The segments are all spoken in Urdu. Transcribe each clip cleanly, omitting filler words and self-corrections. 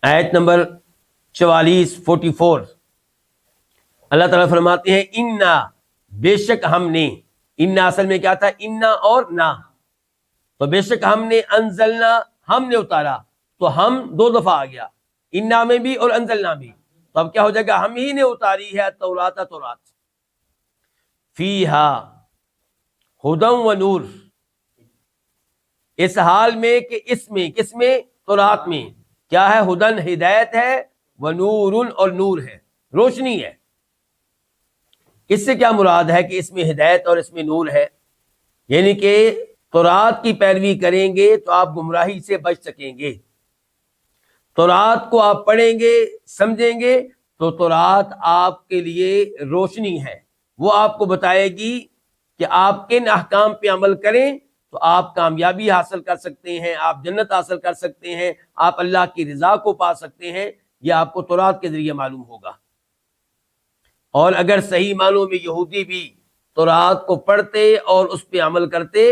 آیت نمبر 44 اللہ تعالیٰ فرماتے ہیں انا، بے شک ہم نے، انا اصل میں کیا تھا؟ انا اور نا، تو بے شک ہم نے، انزلنا ہم نے اتارا، تو ہم دو دفعہ آ گیا، انا میں بھی اور انزلنا بھی، تو اب کیا ہو جائے گا؟ ہم ہی نے اتاری ہے تورات، تورات فیہا ہدی و نور، اس حال میں کہ اس میں، کس میں؟ تورات میں کیا ہے؟ ہدن ہدایت ہے، و نور اور نور ہے، روشنی ہے۔ اس سے کیا مراد ہے کہ اس میں ہدایت اور اس میں نور ہے؟ یعنی کہ تورات کی پیروی کریں گے تو آپ گمراہی سے بچ سکیں گے، تورات کو آپ پڑھیں گے، سمجھیں گے، تو تورات آپ کے لیے روشنی ہے، وہ آپ کو بتائے گی کہ آپ کن احکام پہ عمل کریں تو آپ کامیابی حاصل کر سکتے ہیں، آپ جنت حاصل کر سکتے ہیں، آپ اللہ کی رضا کو پا سکتے ہیں، یہ آپ کو تورات کے ذریعے معلوم ہوگا۔ اور اگر صحیح معنوں میں یہودی بھی تورات کو پڑھتے اور اس پہ عمل کرتے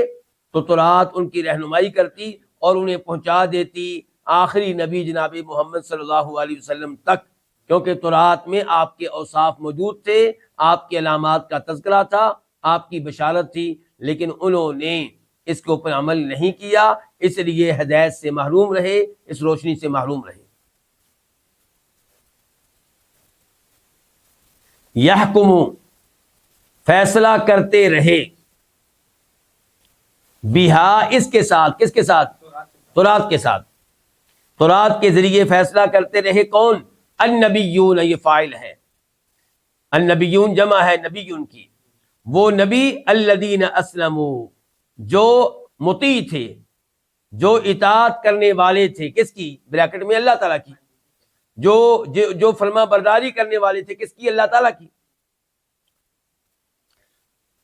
تو تورات ان کی رہنمائی کرتی اور انہیں پہنچا دیتی آخری نبی جناب محمد صلی اللہ علیہ وسلم تک، کیونکہ تورات میں آپ کے اوصاف موجود تھے، آپ کی علامات کا تذکرہ تھا، آپ کی بشارت تھی، لیکن انہوں نے اس کے اوپر عمل نہیں کیا، اس لیے ہدایت سے محروم رہے، اس روشنی سے محروم رہے۔ یحکم، فیصلہ کرتے رہے، بہا، اس کے ساتھ، کس کے ساتھ؟ تورات کے ساتھ، تورات کے ذریعے فیصلہ کرتے رہے کون؟ النبیون، یہ فاعل ہے، النبیون جمع ہے نبیون کی، وہ نبی الذین اسلموا، جو مطیع تھے، جو اطاعت کرنے والے تھے، کس کی؟ بریکٹ میں اللہ تعالیٰ کی، جو فرما برداری کرنے والے تھے، کس کی؟ اللہ تعالیٰ کی۔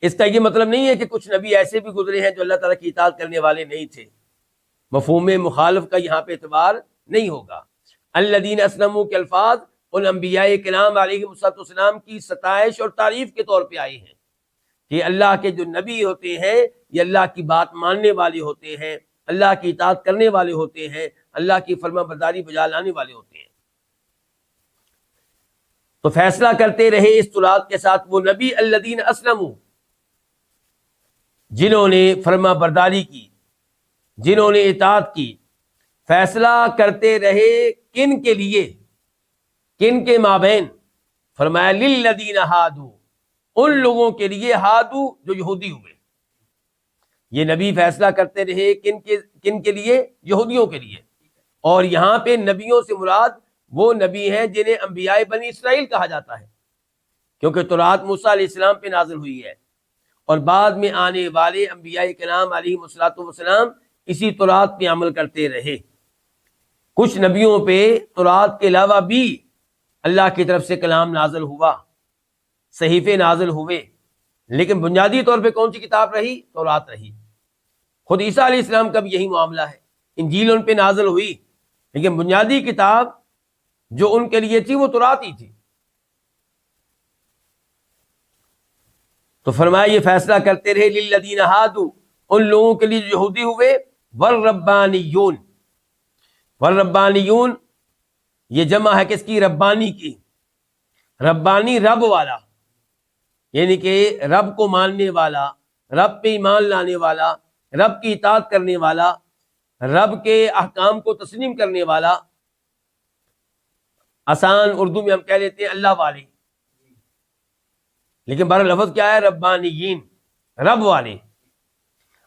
اس کا یہ مطلب نہیں ہے کہ کچھ نبی ایسے بھی گزرے ہیں جو اللہ تعالیٰ کی اطاعت کرنے والے نہیں تھے، مفہوم مخالف کا یہاں پہ اعتبار نہیں ہوگا۔ الذین اسلموا کے الفاظ ان انبیاء کرام علیہ السلام کی ستائش اور تعریف کے طور پہ آئے ہیں کہ اللہ کے جو نبی ہوتے ہیں یہ اللہ کی بات ماننے والے ہوتے ہیں، اللہ کی اطاعت کرنے والے ہوتے ہیں، اللہ کی فرما برداری بجا لانے والے ہوتے ہیں۔ تو فیصلہ کرتے رہے اس تورات کے ساتھ وہ نبی الذین اسلموا، جنہوں نے فرما برداری کی، جنہوں نے اطاعت کی، فیصلہ کرتے رہے کن کے لیے؟ کن کے مابین؟ فرمایا للذین ہادو، ان لوگوں کے لیے، ہادو جو یہودی ہوئے، یہ نبی فیصلہ کرتے رہے کن کے لیے؟ یہودیوں کے لیے۔ اور یہاں پہ نبیوں سے مراد وہ نبی ہیں جنہیں انبیاء بنی اسرائیل کہا جاتا ہے، کیونکہ تورات موسیٰ علیہ السلام پہ نازل ہوئی ہے، اور بعد میں آنے والے انبیاء کرام علیہ السلام اسی تورات پہ عمل کرتے رہے۔ کچھ نبیوں پہ تورات کے علاوہ بھی اللہ کی طرف سے کلام نازل ہوا، صحیفے نازل ہوئے، لیکن بنیادی طور پہ کون سی کتاب رہی؟ تورات رہی۔ خود عیسیٰ علیہ السلام کا بھی یہی معاملہ ہے، انجیل ان پہ نازل ہوئی، لیکن بنیادی کتاب جو ان کے لیے تھی وہ تورات ہی تھی۔ تو فرمایا یہ فیصلہ کرتے رہے للذین ہادو، ان لوگوں کے لیے جو یہودی ہوئے، والربانیون، والربانیون یہ جمع ہے کس کی؟ ربانی کی۔ ربانی رب والا، یعنی کہ رب کو ماننے والا، رب پہ ایمان لانے والا، رب کی اطاعت کرنے والا، رب کے احکام کو تسلیم کرنے والا، آسان اردو میں ہم کہہ لیتے ہیں اللہ والے، لیکن بہر لفظ کیا ہے؟ ربانیین، رب والے۔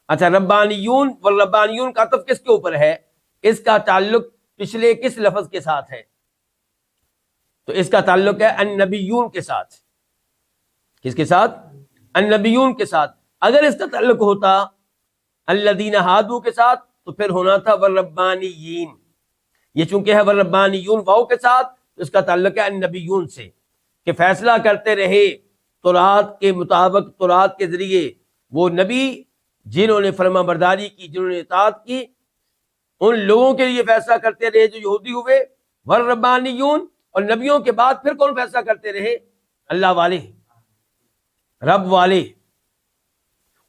اچھا، ربانیون والربانیون کا عطف کس کے اوپر ہے؟ اس کا تعلق پچھلے کس لفظ کے ساتھ ہے؟ تو اس کا تعلق ہے النبیون کے ساتھ۔ کس کے ساتھ؟ النبیون کے ساتھ۔ اگر اس کا تعلق ہوتا الذین ہادو کے ساتھ تو پھر ہونا تھا والربانیین، یہ چونکہ ہے والربانیون واو کے ساتھ تو اس کا تعلق ہے النبیون سے، کہ فیصلہ کرتے رہے تورات کے مطابق، تورات کے ذریعے وہ نبی جنہوں نے فرما برداری کی، جنہوں نے اطاعت کی، ان لوگوں کے لیے فیصلہ کرتے رہے جو یہودی ہوئے، والربانیون، اور نبیوں کے بعد پھر کون فیصلہ کرتے رہے؟ اللہ والے، رب والے،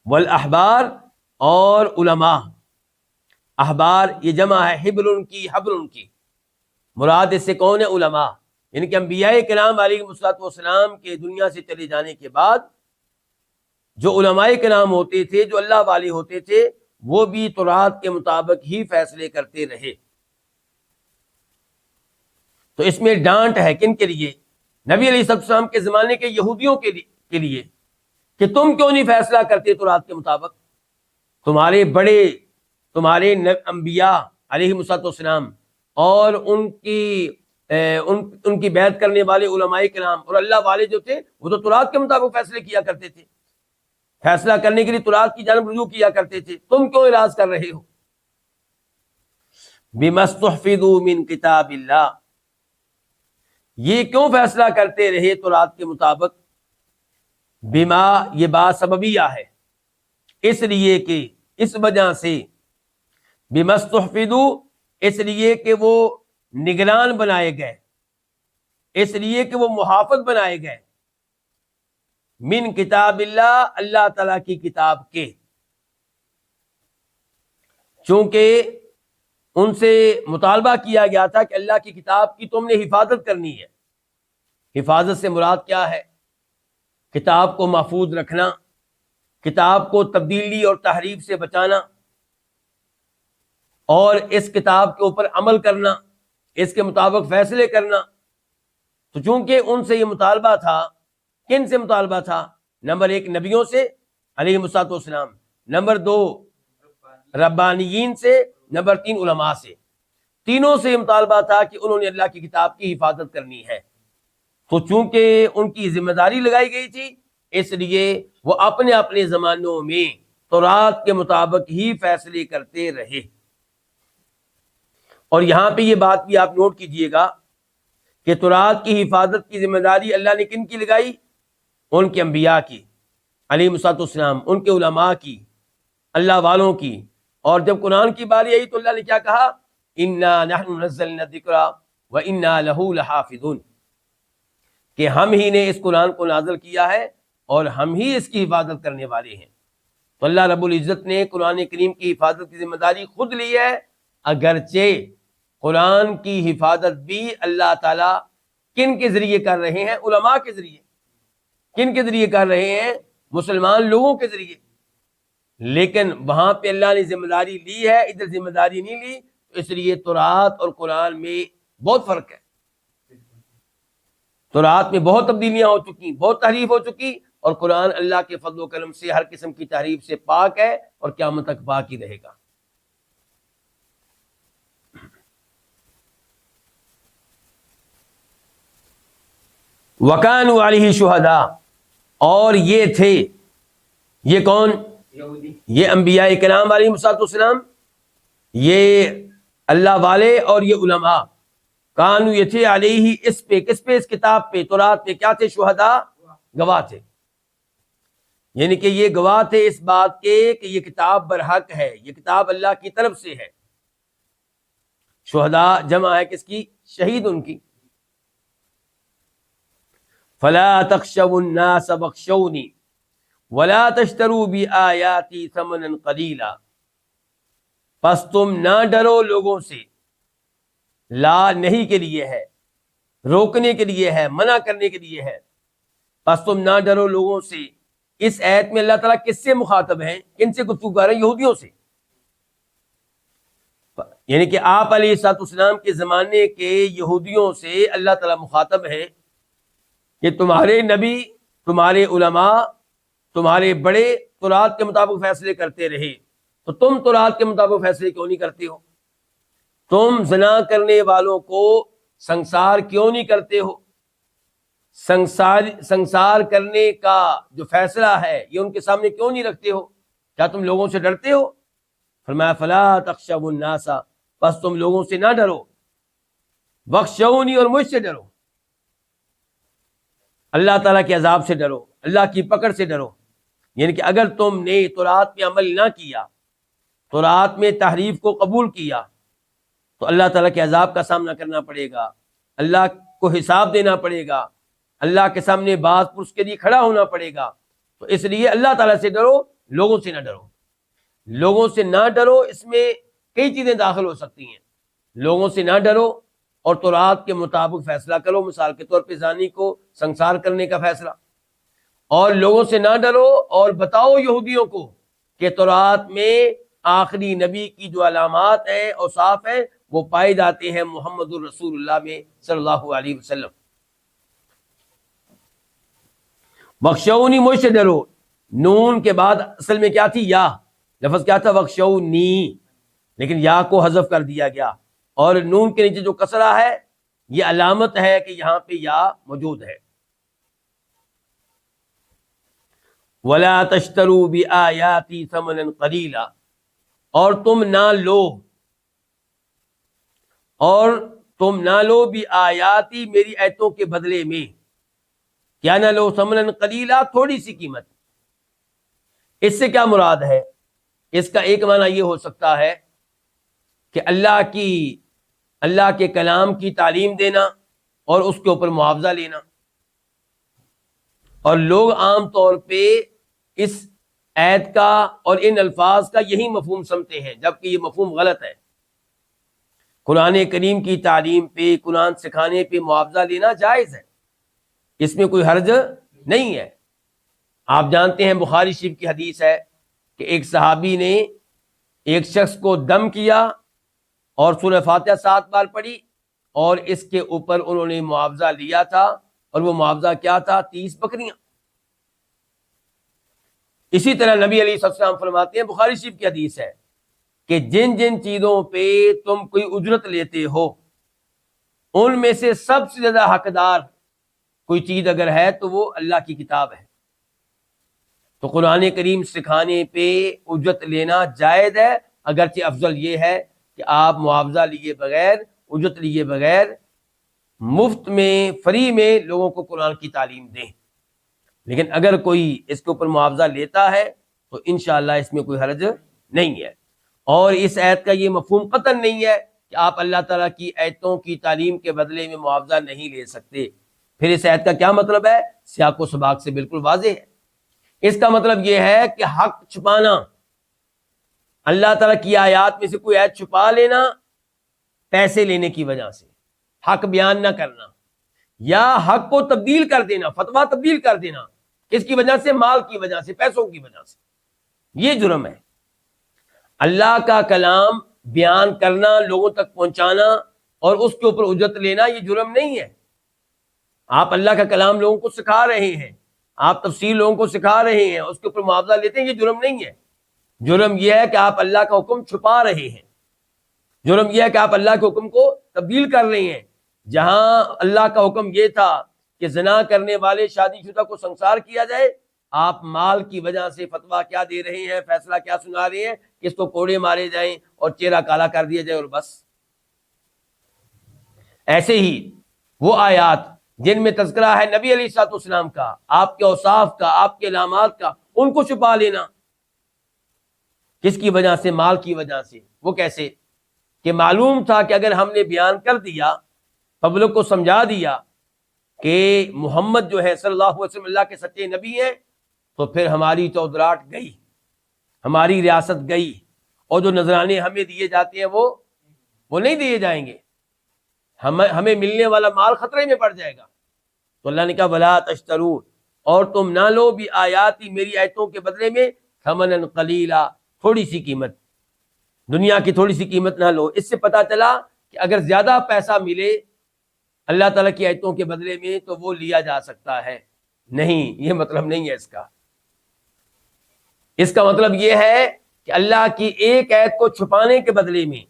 والاحبار، اور علماء۔ احبار یہ جمع ہے حبر کی، حبر کی، مراد اس سے کون ہے؟ علماء، یعنی کہ انبیاء کرام علیہ السلام کے دنیا سے چلے جانے کے بعد جو علماء کرام ہوتے تھے، جو اللہ والے ہوتے تھے، وہ بھی تورات کے مطابق ہی فیصلے کرتے رہے۔ تو اس میں ڈانٹ ہے کن کے لیے؟ نبی علیہ السلام کے زمانے کے یہودیوں کے لیے کہ تم کیوں نہیں فیصلہ کرتے تورات کے مطابق؟ تمہارے بڑے، تمہارے انبیاء علیہ السلام اور ان کی بیعت کرنے والے علماء کرام اور اللہ والے جو تھے، وہ تو تورات کے مطابق فیصلے کیا کرتے تھے، فیصلہ کرنے کے لیے تورات کی جانب رجوع کیا کرتے تھے، تم کیوں اعراض کر رہے ہو؟ بما استحفظوا من کتاب اللہ، یہ کیوں فیصلہ کرتے رہے تورات کے مطابق؟ بما، یہ بات سببیہ ہے، اس لیے کہ، اس وجہ سے، بما استحفظوا، اس لیے کہ وہ نگران بنائے گئے، اس لیے کہ وہ محافظ بنائے گئے، من کتاب اللہ، اللہ تعالی کی کتاب کے، چونکہ ان سے مطالبہ کیا گیا تھا کہ اللہ کی کتاب کی تم نے حفاظت کرنی ہے۔ حفاظت سے مراد کیا ہے؟ کتاب کو محفوظ رکھنا، کتاب کو تبدیلی اور تحریف سے بچانا، اور اس کتاب کے اوپر عمل کرنا، اس کے مطابق فیصلے کرنا۔ تو چونکہ ان سے یہ مطالبہ تھا، کن سے مطالبہ تھا؟ نمبر 1 نبیوں سے علیہ السلام، نمبر 2 ربانیین سے، نمبر 3 علماء سے، تینوں سے یہ مطالبہ تھا کہ انہوں نے اللہ کی کتاب کی حفاظت کرنی ہے۔ تو چونکہ ان کی ذمہ داری لگائی گئی تھی، اس لیے وہ اپنے اپنے زمانوں میں تورات کے مطابق ہی فیصلے کرتے رہے۔ اور یہاں پہ یہ بات بھی آپ نوٹ کیجئے گا کہ تورات کی حفاظت کی ذمہ داری اللہ نے کن کی لگائی؟ ان کے انبیاء کی علیہ السلام، ان کے علماء کی، اللہ والوں کی۔ اور جب قرآن کی باری آئی تو اللہ نے کیا کہا؟ اِنَّا نَحْنُ نَزَّلْنَا الذِّكْرَ وَإِنَّا لَهُ لَحَافِظُونَ، کہ ہم ہی نے اس قرآن کو نازل کیا ہے اور ہم ہی اس کی حفاظت کرنے والے ہیں۔ تو اللہ رب العزت نے قرآن کریم کی حفاظت کی ذمہ داری خود لی ہے، اگرچہ قرآن کی حفاظت بھی اللہ تعالیٰ کن کے ذریعے کر رہے ہیں؟ علماء کے ذریعے۔ کن کے ذریعے کر رہے ہیں؟ مسلمان لوگوں کے ذریعے۔ لیکن وہاں پہ اللہ نے ذمہ داری لی ہے، ادھر ذمہ داری نہیں لی، تو اس لیے تورات اور قرآن میں بہت فرق ہے۔ تورات میں بہت تبدیلیاں ہو چکی، بہت تحریف ہو چکی، اور قرآن اللہ کے فضل و کرم سے ہر قسم کی تحریف سے پاک ہے اور قیامت تک پاک ہی رہے گا۔ وَكَانُوا عَلَيْهِ شُهَدَاءَ، اور یہ تھے، یہ کون؟ یہ انبیاء کرام علیہ السلام، یہ اللہ والے اور یہ علماء، کانو، یہ تھے، علیہ، اس پہ، کس پہ؟ اس کتاب پہ، تورات پہ، کیا تھے؟ شہداء، گواہ تھے۔ یعنی کہ یہ گواہ تھے اس بات کے کہ یہ کتاب برحق ہے، یہ کتاب اللہ کی طرف سے ہے۔ شہداء جمع ہے کس کی؟ شہید ان کی۔ فلا تخشوا الناس واخشونی ولا تشتروا بآیاتی ثمنا قلیلا، پس تم نہ ڈرو لوگوں سے، لا نہیں کے لیے ہے، روکنے کے لیے ہے، منع کرنے کے لیے ہے، پس تم نہ ڈرو لوگوں سے۔ اس آیت میں اللہ تعالیٰ کس سے مخاطب ہیں؟ کن سے گفتگو کر رہے ہیں؟ یہودیوں سے۔ یعنی کہ آپ علیہ السلام کے زمانے کے یہودیوں سے اللہ تعالیٰ مخاطب ہے کہ تمہارے نبی، تمہارے علماء، تمہارے بڑے تورات کے مطابق فیصلے کرتے رہے، تو تم تورات کے مطابق فیصلے کیوں نہیں کرتے ہو؟ تم زنا کرنے والوں کو سنسار کیوں نہیں کرتے ہو؟ سنسار کرنے کا جو فیصلہ ہے یہ ان کے سامنے کیوں نہیں رکھتے ہو؟ کیا تم لوگوں سے ڈرتے ہو؟ فرمایا فلا تخشوا الناس، بس تم لوگوں سے نہ ڈرو، واخشونی، اور مجھ سے ڈرو، اللہ تعالیٰ کے عذاب سے ڈرو، اللہ کی پکڑ سے ڈرو۔ یعنی کہ اگر تم نے تورات پہ عمل نہ کیا، تورات میں تحریف کو قبول کیا، تو اللہ تعالیٰ کے عذاب کا سامنا کرنا پڑے گا، اللہ کو حساب دینا پڑے گا، اللہ کے سامنے باز پرس کے لیے کھڑا ہونا پڑے گا۔ تو اس لیے اللہ تعالیٰ سے ڈرو، لوگوں سے نہ ڈرو۔ لوگوں سے نہ ڈرو، اس میں کئی چیزیں داخل ہو سکتی ہیں۔ لوگوں سے نہ ڈرو اور تورات کے مطابق فیصلہ کرو، مثال کے طور پہ زانی کو سنسار کرنے کا فیصلہ، اور لوگوں سے نہ ڈرو اور بتاؤ یہودیوں کو کہ تورات میں آخری نبی کی جو علامات ہیں اوصاف ہیں وہ پائے جاتے ہیں محمد الرسول اللہ میں صلی اللہ علیہ وسلم۔ بخشونی، مجھ سے ڈرو، نون کے بعد اصل میں کیا تھی؟ یا، لفظ کیا تھا؟ بخشونی، لیکن یا کو حذف کر دیا گیا، اور نون کے نیچے جو کسرہ ہے یہ علامت ہے کہ یہاں پہ یا موجود ہے۔ وَلَا تَشْتَرُوا بِآيَاتِي ثَمَنًا قَلِيلًا، اور تم نہ لو بھی آیاتی، میری ایتوں کے بدلے میں، کیا نہ لو؟ ثمنًا قلیلا، تھوڑی سی قیمت۔ اس سے کیا مراد ہے؟ اس کا ایک معنی یہ ہو سکتا ہے کہ اللہ کے کلام کی تعلیم دینا اور اس کے اوپر معاوضہ لینا، اور لوگ عام طور پہ اس آیت کا اور ان الفاظ کا یہی مفہوم سمجھتے ہیں، جبکہ یہ مفہوم غلط ہے۔ قرآن کریم کی تعلیم پہ، قرآن سکھانے پہ معاوضہ لینا جائز ہے، اس میں کوئی حرج نہیں ہے۔ آپ جانتے ہیں بخاری شریف کی حدیث ہے کہ ایک صحابی نے ایک شخص کو دم کیا اور سورہ فاتحہ 7 بار پڑھی، اور اس کے اوپر انہوں نے معاوضہ لیا تھا، اور وہ معاوضہ کیا تھا؟ 30 بکریاں۔ اسی طرح نبی علیہ السلام فرماتے ہیں، بخاری شریف کی حدیث ہے کہ جن جن چیزوں پہ تم کوئی اجرت لیتے ہو ان میں سے سب سے زیادہ حقدار کوئی چیز اگر ہے تو وہ اللہ کی کتاب ہے۔ تو قرآن کریم سکھانے پہ اجرت لینا جائز ہے، اگرچہ افضل یہ ہے کہ آپ معاوضہ لیے بغیر، اجرت لیے بغیر، مفت میں، فری میں لوگوں کو قرآن کی تعلیم دیں۔ لیکن اگر کوئی اس کے اوپر معاوضہ لیتا ہے تو انشاءاللہ اس میں کوئی حرج نہیں ہے۔ اور اس آیت کا یہ مفہوم قطعاً نہیں ہے کہ آپ اللہ تعالیٰ کی آیتوں کی تعلیم کے بدلے میں معاوضہ نہیں لے سکتے۔ پھر اس آیت کا کیا مطلب ہے؟ سیاق و سباق سے بالکل واضح ہے۔ اس کا مطلب یہ ہے کہ حق چھپانا، اللہ تعالیٰ کی آیات میں سے کوئی آیت چھپا لینا پیسے لینے کی وجہ سے، حق بیان نہ کرنا، یا حق کو تبدیل کر دینا، فتویٰ تبدیل کر دینا، کس کی وجہ سے؟ مال کی وجہ سے، پیسوں کی وجہ سے، یہ جرم ہے۔ اللہ کا کلام بیان کرنا، لوگوں تک پہنچانا اور اس کے اوپر اجرت لینا یہ جرم نہیں ہے۔ آپ اللہ کا کلام لوگوں کو سکھا رہے ہیں، آپ تفسیر لوگوں کو سکھا رہے ہیں، اس کے اوپر معاوضہ لیتے ہیں، یہ جرم نہیں ہے۔ جرم یہ ہے کہ آپ اللہ کا حکم چھپا رہے ہیں، جرم یہ ہے کہ آپ اللہ کے حکم کو تبدیل کر رہے ہیں۔ جہاں اللہ کا حکم یہ تھا کہ زنا کرنے والے شادی شدہ کو سنسار کیا جائے، آپ مال کی وجہ سے فتویٰ کیا دے رہے ہیں، فیصلہ کیا سنا رہے ہیں کہ اس کو کوڑے مارے جائیں اور چہرہ کالا کر دیا جائے اور بس۔ ایسے ہی وہ آیات جن میں تذکرہ ہے نبی علیہ الصلوۃ والسلام کا، آپ کے اوصاف کا، آپ کے علامات کا، ان کو چھپا لینا، کس کی وجہ سے؟ مال کی وجہ سے۔ وہ کیسے؟ کہ معلوم تھا کہ اگر ہم نے بیان کر دیا، پبلک کو سمجھا دیا کہ محمد جو ہے صلی اللہ علیہ وسلم اللہ کے سچے نبی ہیں، تو پھر ہماری چودراہٹ گئی، ہماری ریاست گئی، اور جو نذرانے ہمیں دیے جاتے ہیں وہ نہیں دیے جائیں گے، ہمیں ملنے والا مال خطرے میں پڑ جائے گا۔ تو اللہ نے کہا ولا تشترو، اور تم نہ لو بھی آیاتی، میری آیتوں کے بدلے میں، ثمنا قلیلا، تھوڑی سی قیمت، دنیا کی تھوڑی سی قیمت نہ لو۔ اس سے پتہ چلا کہ اگر زیادہ پیسہ ملے اللہ تعالیٰ کی آیتوں کے بدلے میں تو وہ لیا جا سکتا ہے، نہیں، یہ مطلب نہیں ہے اس کا۔ اس کا مطلب یہ ہے کہ اللہ کی ایک آیت کو چھپانے کے بدلے میں،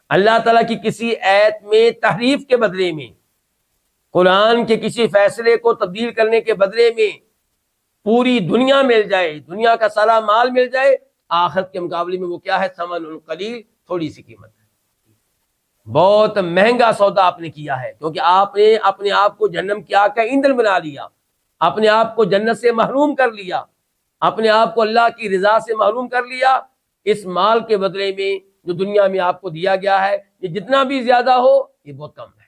اللہ تعالیٰ کی کسی آیت میں تحریف کے بدلے میں، قرآن کے کسی فیصلے کو تبدیل کرنے کے بدلے میں پوری دنیا مل جائے، دنیا کا سارا مال مل جائے، آخرت کے مقابلے میں وہ کیا ہے؟ ثمن قلیل، تھوڑی سی قیمت ہے۔ بہت مہنگا سودا آپ نے کیا ہے، کیونکہ آپ نے اپنے آپ کو جہنم کی آگ کا ایندھن بنا لیا، اپنے آپ کو جنت سے محروم کر لیا، اپنے آپ کو اللہ کی رضا سے محروم کر لیا۔ اس مال کے بدلے میں جو دنیا میں آپ کو دیا گیا ہے، یہ جتنا بھی زیادہ ہو یہ بہت کم ہے۔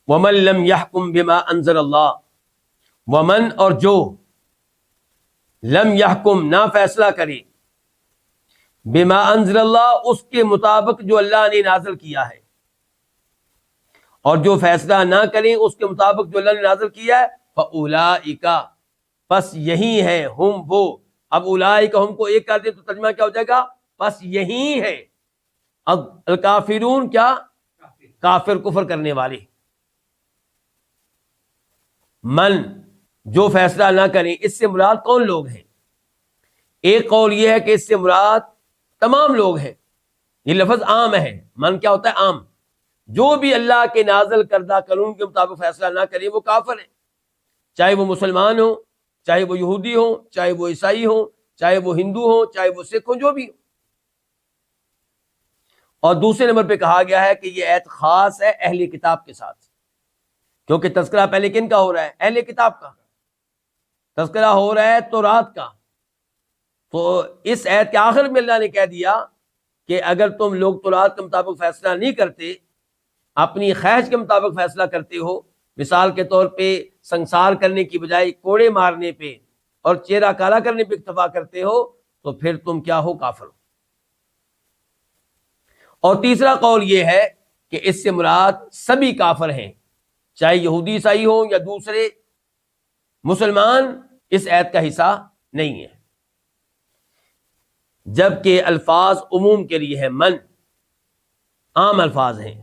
وَمَن لَّمْ يَحْكُم بِمَا أَنزَلَ اللَّهُ، ومن، اور جو، لم يحکم، نہ فیصلہ کرے، بما انزل اللہ، اس کے مطابق جو اللہ نے نازل کیا ہے، اور جو فیصلہ نہ کریں اس کے مطابق جو اللہ نے نازل کیا ہے، فاولئک، پس یہی ہے، ہم وہ، اب اولئک ہم کو ایک کر دیں تو ترجمہ کیا ہو جائے گا؟ پس یہی ہے، اب الکافرون کیا؟ کافر، کفر کرنے والے، من، جو فیصلہ نہ کریں، اس سے مراد کون لوگ ہیں؟ ایک قول یہ ہے کہ اس سے مراد تمام لوگ ہیں، یہ لفظ عام ہے، من کیا ہوتا ہے؟ عام، جو بھی اللہ کے نازل کردہ قانون کے مطابق فیصلہ نہ کرے وہ کافر ہے، چاہے وہ مسلمان ہوں، چاہے وہ یہودی ہوں، چاہے وہ عیسائی ہوں، چاہے وہ ہندو ہوں، چاہے وہ سکھ ہوں، جو بھی ہوں۔ اور دوسرے نمبر پہ کہا گیا ہے کہ یہ ایت خاص ہے اہل کتاب کے ساتھ، کیونکہ تذکرہ پہلے کن کا ہو رہا ہے؟ اہل کتاب کا تذکرہ ہو رہا ہے، تورات کا۔ تو اس ایت کے آخر میں اللہ نے کہہ دیا کہ اگر تم لوگ تورات کے مطابق فیصلہ نہیں کرتے، اپنی خواہش کے مطابق فیصلہ کرتے ہو، مثال کے طور پہ سنسار کرنے کی بجائے کوڑے مارنے پہ اور چہرہ کالا کرنے پہ اکتفا کرتے ہو، تو پھر تم کیا ہو؟ کافر ہو۔ اور تیسرا قول یہ ہے کہ اس سے مراد سبھی کافر ہیں، چاہے یہودی عیسائی ہوں یا دوسرے، مسلمان اس ایت کا حصہ نہیں ہے، جبکہ الفاظ عموم کے لیے ہے، من عام الفاظ ہیں۔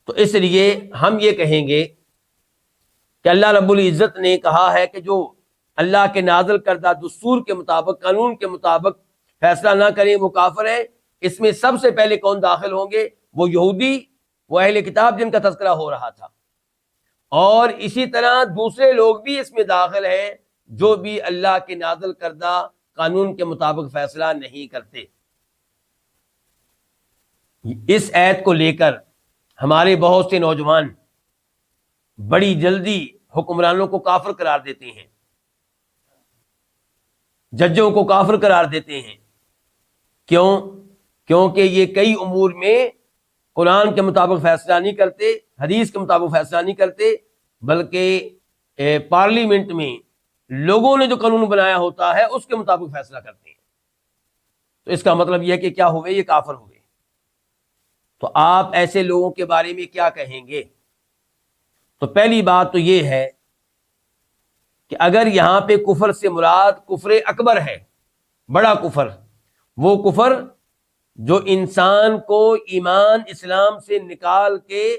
تو اس لیے ہم یہ کہیں گے کہ اللہ رب العزت نے کہا ہے کہ جو اللہ کے نازل کردہ دستور کے مطابق، قانون کے مطابق فیصلہ نہ کریں وہ کافر ہیں۔ اس میں سب سے پہلے کون داخل ہوں گے؟ وہ یہودی، وہ اہل کتاب جن کا تذکرہ ہو رہا تھا، اور اسی طرح دوسرے لوگ بھی اس میں داخل ہیں جو بھی اللہ کے نازل کردہ قانون کے مطابق فیصلہ نہیں کرتے۔ اس ایت کو لے کر ہمارے بہت سے نوجوان بڑی جلدی حکمرانوں کو کافر قرار دیتے ہیں، ججوں کو کافر قرار دیتے ہیں۔ کیوں؟ کیونکہ یہ کئی امور میں قرآن کے مطابق فیصلہ نہیں کرتے، حدیث کے مطابق فیصلہ نہیں کرتے، بلکہ پارلیمنٹ میں لوگوں نے جو قانون بنایا ہوتا ہے اس کے مطابق فیصلہ کرتے ہیں۔ تو اس کا مطلب یہ ہے کہ کیا ہوئے؟ یہ کافر ہوئے۔ تو آپ ایسے لوگوں کے بارے میں کیا کہیں گے؟ تو پہلی بات تو یہ ہے کہ اگر یہاں پہ کفر سے مراد کفر اکبر ہے، بڑا کفر، وہ کفر جو انسان کو ایمان اسلام سے نکال کے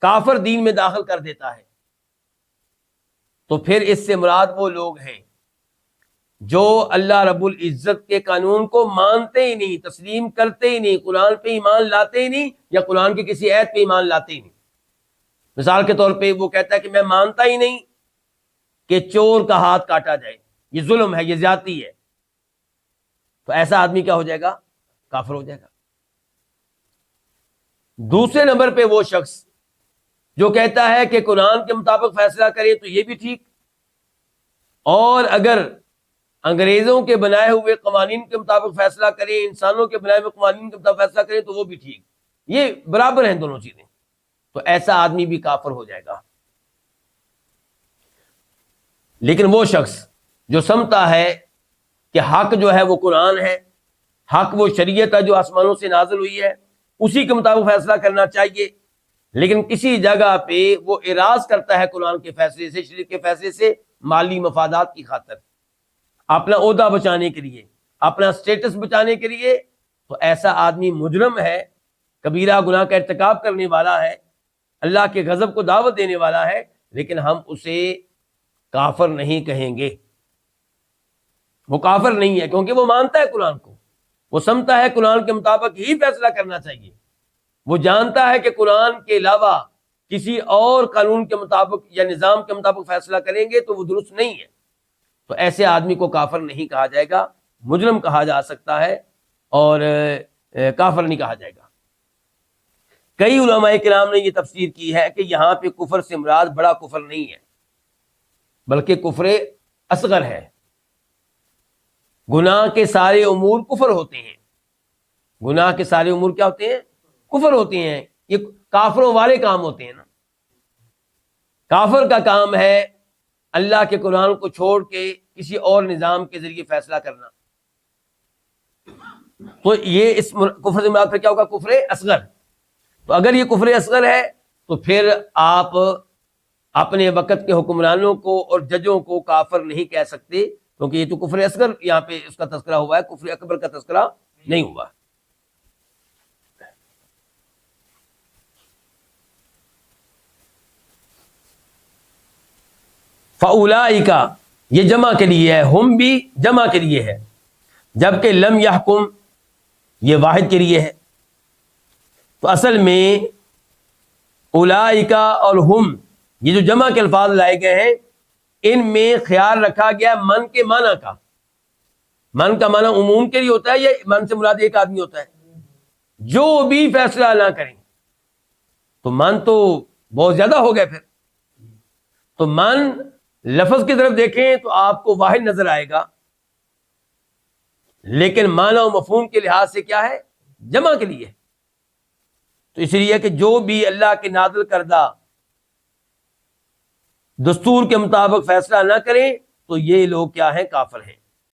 کافر دین میں داخل کر دیتا ہے، تو پھر اس سے مراد وہ لوگ ہیں جو اللہ رب العزت کے قانون کو مانتے ہی نہیں، تسلیم کرتے ہی نہیں، قرآن پہ ایمان لاتے ہی نہیں، یا قرآن کی کسی آیت پہ ایمان لاتے ہی نہیں۔ مثال کے طور پہ وہ کہتا ہے کہ میں مانتا ہی نہیں کہ چور کا ہاتھ کاٹا جائے، یہ ظلم ہے، یہ زیادتی ہے، تو ایسا آدمی کیا ہو جائے گا؟ کافر ہو جائے گا۔ دوسرے نمبر پہ وہ شخص جو کہتا ہے کہ قرآن کے مطابق فیصلہ کرے تو یہ بھی ٹھیک، اور اگر انگریزوں کے بنائے ہوئے قوانین کے مطابق فیصلہ کریں، انسانوں کے بنائے ہوئے قوانین کے مطابق فیصلہ کریں تو وہ بھی ٹھیک، یہ برابر ہیں دونوں چیزیں، تو ایسا آدمی بھی کافر ہو جائے گا۔ لیکن وہ شخص جو سمجھتا ہے کہ حق جو ہے وہ قرآن ہے، حق وہ شریعت ہے جو آسمانوں سے نازل ہوئی ہے، اسی کے مطابق فیصلہ کرنا چاہیے، لیکن کسی جگہ پہ وہ اعراض کرتا ہے قرآن کے فیصلے سے، شریعت کے فیصلے سے، مالی مفادات کی خاطر، اپنا عہدہ بچانے کے لیے، اپنا سٹیٹس بچانے کے لیے، تو ایسا آدمی مجرم ہے، کبیرہ گناہ کا ارتکاب کرنے والا ہے، اللہ کے غضب کو دعوت دینے والا ہے، لیکن ہم اسے کافر نہیں کہیں گے۔ وہ کافر نہیں ہے کیونکہ وہ مانتا ہے قرآن کو، وہ سمجھتا ہے قرآن کے مطابق ہی فیصلہ کرنا چاہیے، وہ جانتا ہے کہ قرآن کے علاوہ کسی اور قانون کے مطابق یا نظام کے مطابق فیصلہ کریں گے تو وہ درست نہیں ہے، تو ایسے آدمی کو کافر نہیں کہا جائے گا، مجرم کہا جا سکتا ہے، اور کافر نہیں کہا جائے گا۔ کئی علماء کرام نے یہ تفسیر کی ہے کہ یہاں پہ کفر سے مراد بڑا کفر نہیں ہے بلکہ کفر اصغر ہے۔ گناہ کے سارے امور کفر ہوتے ہیں، گناہ کے سارے امور کیا ہوتے ہیں؟ کفر ہوتے ہیں، یہ کافروں والے کام ہوتے ہیں نا۔ کافر کا کام ہے اللہ کے قرآن کو چھوڑ کے کسی اور نظام کے ذریعے فیصلہ کرنا، تو یہ اس کفر سے مراد پھر کیا ہوگا؟ کفر اصغر. تو اگر یہ کفر اصغر ہے تو پھر آپ اپنے وقت کے حکمرانوں کو اور ججوں کو کافر نہیں کہہ سکتے، کیونکہ یہ تو کفر اصغر یہاں پہ اس کا تذکرہ ہوا ہے، کفر اکبر کا تذکرہ نہیں ہوا. فَأُولَٰئِکَ یہ جمع کے لیے ہے، ہم بھی جمع کے لیے ہے، جبکہ لم یحکم یہ واحد کے لیے ہے. تو اصل میں اولئک اور ہم یہ جو جمع کے الفاظ لائے گئے ہیں ان میں خیال رکھا گیا من کے معنی کا. من کا معنی عموم کے لیے ہوتا ہے یا من سے مراد ایک آدمی ہوتا ہے؟ جو بھی فیصلہ نہ کریں. تو من تو بہت زیادہ ہو گئے پھر. تو من لفظ کی طرف دیکھیں تو آپ کو واحد نظر آئے گا، لیکن معنی و مفہوم کے لحاظ سے کیا ہے؟ جمع کے لیے. تو اس لیے کہ جو بھی اللہ کے نازل کردہ دستور کے مطابق فیصلہ نہ کریں تو یہ لوگ کیا ہیں؟ کافر ہیں.